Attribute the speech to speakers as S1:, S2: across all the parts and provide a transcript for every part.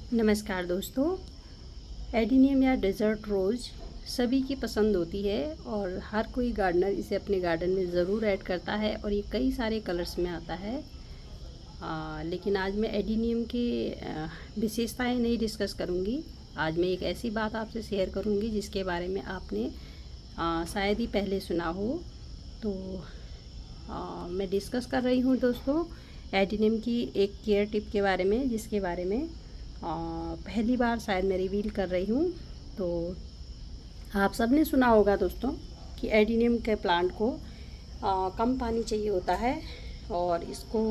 S1: नमस्कार दोस्तों। एडीनियम या डेजर्ट रोज़ सभी की पसंद होती है और हर कोई गार्डनर इसे अपने गार्डन में ज़रूर ऐड करता है और ये कई सारे कलर्स में आता है। लेकिन आज मैं एडीनियम की विशेषताएं नहीं डिस्कस करूंगी। आज मैं एक ऐसी बात आपसे शेयर करूंगी जिसके बारे में आपने शायद ही पहले सुना हो। तो मैं डिस्कस कर रही हूँ दोस्तों एडीनियम की एक केयर टिप के बारे में, जिसके बारे में पहली बार शायद मैं रिवील कर रही हूँ। तो आप सब ने सुना होगा दोस्तों कि एडीनियम के प्लांट को कम पानी चाहिए होता है और इसको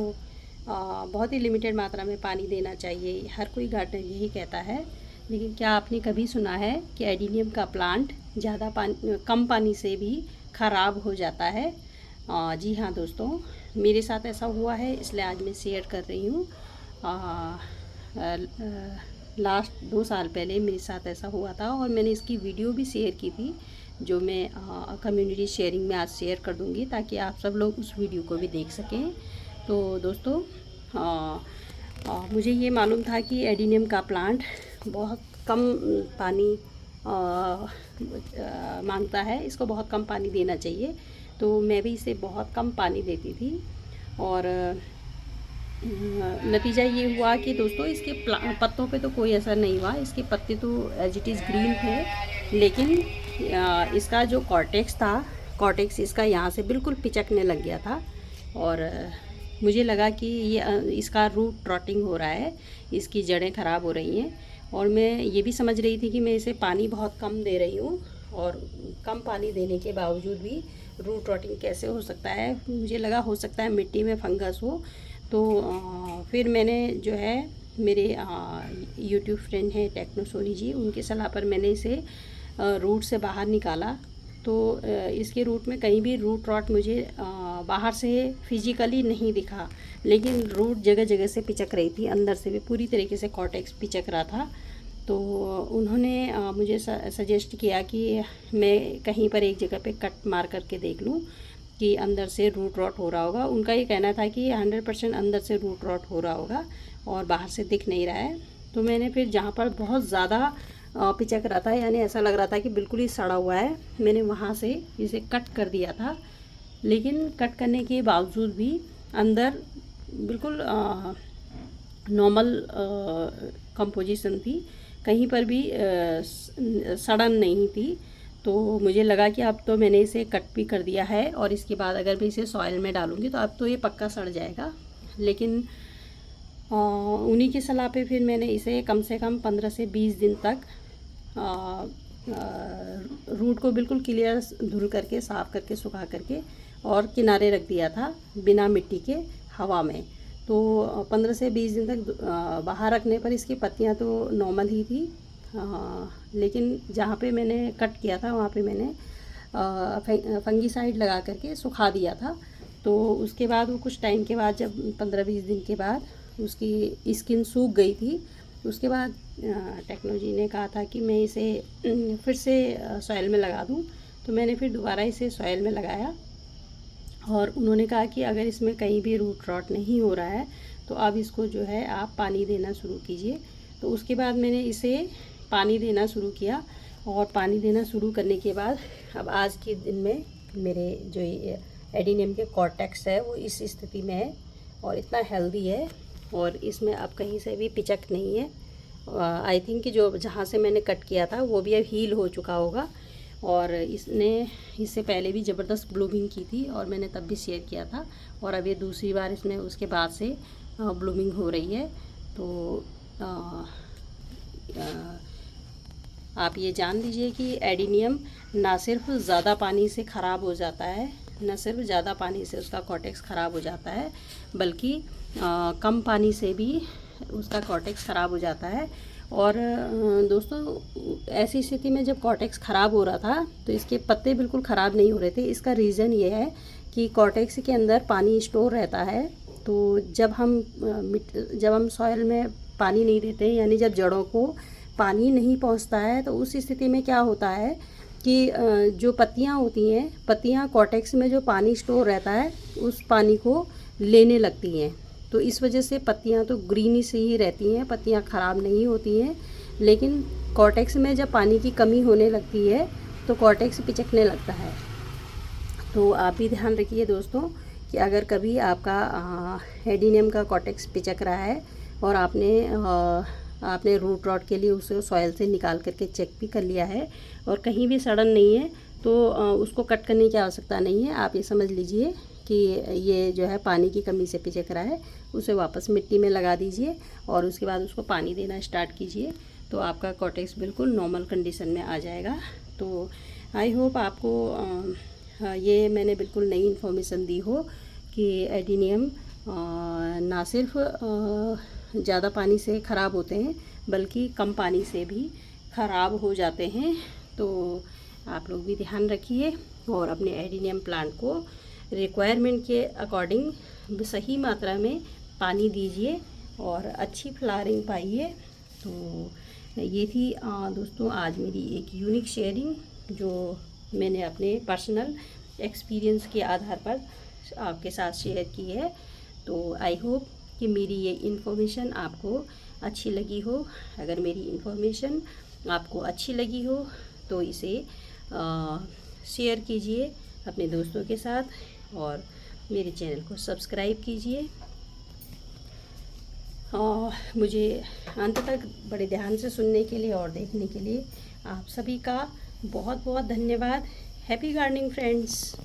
S1: बहुत ही लिमिटेड मात्रा में पानी देना चाहिए। हर कोई गार्डनर यही कहता है, लेकिन क्या आपने कभी सुना है कि एडीनियम का प्लांट ज़्यादा पानी कम पानी से भी ख़राब हो जाता है? जी हाँ दोस्तों, मेरे साथ ऐसा हुआ है, इसलिए आज मैं शेयर कर रही हूँ। लास्ट 2 साल पहले मेरे साथ ऐसा हुआ था और मैंने इसकी वीडियो भी शेयर की थी, जो मैं कम्युनिटी शेयरिंग में आज शेयर कर दूँगी ताकि आप सब लोग उस वीडियो को भी देख सकें। तो दोस्तों मुझे ये मालूम था कि एडीनियम का प्लांट बहुत कम पानी मांगता है, इसको बहुत कम पानी देना चाहिए। तो मैं भी इसे बहुत कम पानी देती थी और नतीजा ये हुआ कि दोस्तों इसके पत्तों पे तो कोई असर नहीं हुआ। इसके पत्ते तो एज इट इज़ ग्रीन थे, लेकिन इसका जो कॉर्टेक्स था, कॉर्टेक्स इसका यहाँ से बिल्कुल पिचकने लग गया था और मुझे लगा कि ये इसका रूट रॉटिंग हो रहा है, इसकी जड़ें ख़राब हो रही हैं। और मैं ये भी समझ रही थी कि मैं इसे पानी बहुत कम दे रही हूँ और कम पानी देने के बावजूद भी रूट रॉटिंग कैसे हो सकता है। मुझे लगा हो सकता है मिट्टी में फंगस हो। तो फिर मैंने जो है मेरे यूट्यूब फ्रेंड हैं टेक्नो सोनी जी, उनकी सलाह पर मैंने इसे रूट से बाहर निकाला। तो इसके रूट में कहीं भी रूट रॉट मुझे बाहर से फिजिकली नहीं दिखा, लेकिन रूट जगह जगह से पिचक रही थी, अंदर से भी पूरी तरीके से कॉर्टेक्स पिचक रहा था। तो उन्होंने मुझे सजेस्ट किया कि मैं कहीं पर एक जगह पे कट मार करके देख लूँ कि अंदर से रूट रॉट हो रहा होगा। उनका ये कहना था कि 100% अंदर से रूट रॉट हो रहा होगा और बाहर से दिख नहीं रहा है। तो मैंने फिर जहाँ पर बहुत ज़्यादा पिचक रहा था, यानी ऐसा लग रहा था कि बिल्कुल ही सड़ा हुआ है, मैंने वहाँ से इसे कट कर दिया था। लेकिन कट करने के बावजूद भी अंदर बिल्कुल नॉर्मल कंपोजिशन थी, कहीं पर भी सड़न नहीं थी। तो मुझे लगा कि अब तो मैंने इसे कट भी कर दिया है और इसके बाद अगर मैं इसे सॉइल में डालूँगी तो अब तो ये पक्का सड़ जाएगा। लेकिन उन्हीं की सलाह पे फिर मैंने इसे कम से कम 15 से 20 दिन तक रूट को बिल्कुल क्लियर धुल करके, साफ़ करके, सुखा करके और किनारे रख दिया था बिना मिट्टी के, हवा में। तो 15 से 20 दिन तक बाहर रखने पर इसकी पत्तियां तो नॉर्मल ही थी, लेकिन जहाँ पे मैंने कट किया था वहाँ पे मैंने फंगीसाइड लगा करके सुखा दिया था। तो उसके बाद वो कुछ टाइम के बाद, जब 15-20 दिन के बाद उसकी स्किन सूख गई थी, उसके बाद टेक्नोलॉजी ने कहा था कि मैं इसे फिर से सॉइल में लगा दूं। तो मैंने फिर दोबारा इसे सॉइल में लगाया और उन्होंने कहा कि अगर इसमें कहीं भी रूट रॉट नहीं हो रहा है तो अब इसको जो है आप पानी देना शुरू कीजिए। तो उसके बाद मैंने इसे पानी देना शुरू किया और पानी देना शुरू करने के बाद अब आज के दिन में मेरे जो एडीनियम के कॉर्टेक्स है वो इस स्थिति में है और इतना हेल्दी है और इसमें अब कहीं से भी पिचक नहीं है। आई थिंक कि जो जहाँ से मैंने कट किया था वो भी अब हील हो चुका होगा और इसने इससे पहले भी ज़बरदस्त ब्लूमिंग की थी और मैंने तब भी शेयर किया था और अब ये दूसरी बार इसमें उसके बाद से ब्लूमिंग हो रही है। तो आप ये जान लीजिए कि एडीनियम ना सिर्फ ज़्यादा पानी से ख़राब हो जाता है, न सिर्फ ज़्यादा पानी से उसका कॉर्टेक्स ख़राब हो जाता है, बल्कि कम पानी से भी उसका कॉर्टेक्स ख़राब हो जाता है। और दोस्तों ऐसी स्थिति में जब कॉर्टेक्स ख़राब हो रहा था तो इसके पत्ते बिल्कुल ख़राब नहीं हो रहे थे। इसका रीज़न ये है कि कॉर्टेक्स के अंदर पानी स्टोर रहता है। तो जब हम सॉइल में पानी नहीं देते, यानी जब जड़ों को पानी नहीं पहुंचता है, तो उस स्थिति में क्या होता है कि जो पत्तियां होती हैं, पत्तियां कॉर्टेक्स में जो पानी स्टोर रहता है उस पानी को लेने लगती हैं। तो इस वजह से पत्तियाँ तो ग्रीन से ही रहती हैं, पत्तियाँ ख़राब नहीं होती हैं। लेकिन कॉर्टेक्स में जब पानी की कमी होने लगती है तो कॉर्टेक्स पिचकने लगता है। तो आप भी ध्यान रखिए दोस्तों कि अगर कभी आपका एडिनियम का कॉर्टेक्स पिचक रहा है और आपने रूट रॉट के लिए उसे सॉइल से निकाल करके चेक भी कर लिया है और कहीं भी सड़न नहीं है, तो उसको कट करने की आवश्यकता नहीं है। आप ये समझ लीजिए कि ये जो है पानी की कमी से पिचक रहा है, उसे वापस मिट्टी में लगा दीजिए और उसके बाद उसको पानी देना स्टार्ट कीजिए, तो आपका कॉर्टेक्स बिल्कुल नॉर्मल कंडीशन में आ जाएगा। तो आई होप आपको ये मैंने बिल्कुल नई इन्फॉर्मेशन दी हो कि एडिनियम ना सिर्फ ज़्यादा पानी से ख़राब होते हैं बल्कि कम पानी से भी ख़राब हो जाते हैं। तो आप लोग भी ध्यान रखिए और अपने एडिनियम प्लांट को रिक्वायरमेंट के अकॉर्डिंग सही मात्रा में पानी दीजिए और अच्छी फ्लावरिंग पाइए। तो ये थी दोस्तों आज मेरी एक यूनिक शेयरिंग जो मैंने अपने पर्सनल एक्सपीरियंस के आधार पर आपके साथ शेयर की है। तो आई होप कि मेरी ये इन्फॉर्मेशन आपको अच्छी लगी हो। अगर मेरी इन्फॉर्मेशन आपको अच्छी लगी हो तो इसे शेयर कीजिए अपने दोस्तों के साथ और मेरे चैनल को सब्सक्राइब कीजिए। मुझे अंत तक बड़े ध्यान से सुनने के लिए और देखने के लिए आप सभी का बहुत बहुत धन्यवाद। Happy gardening friends.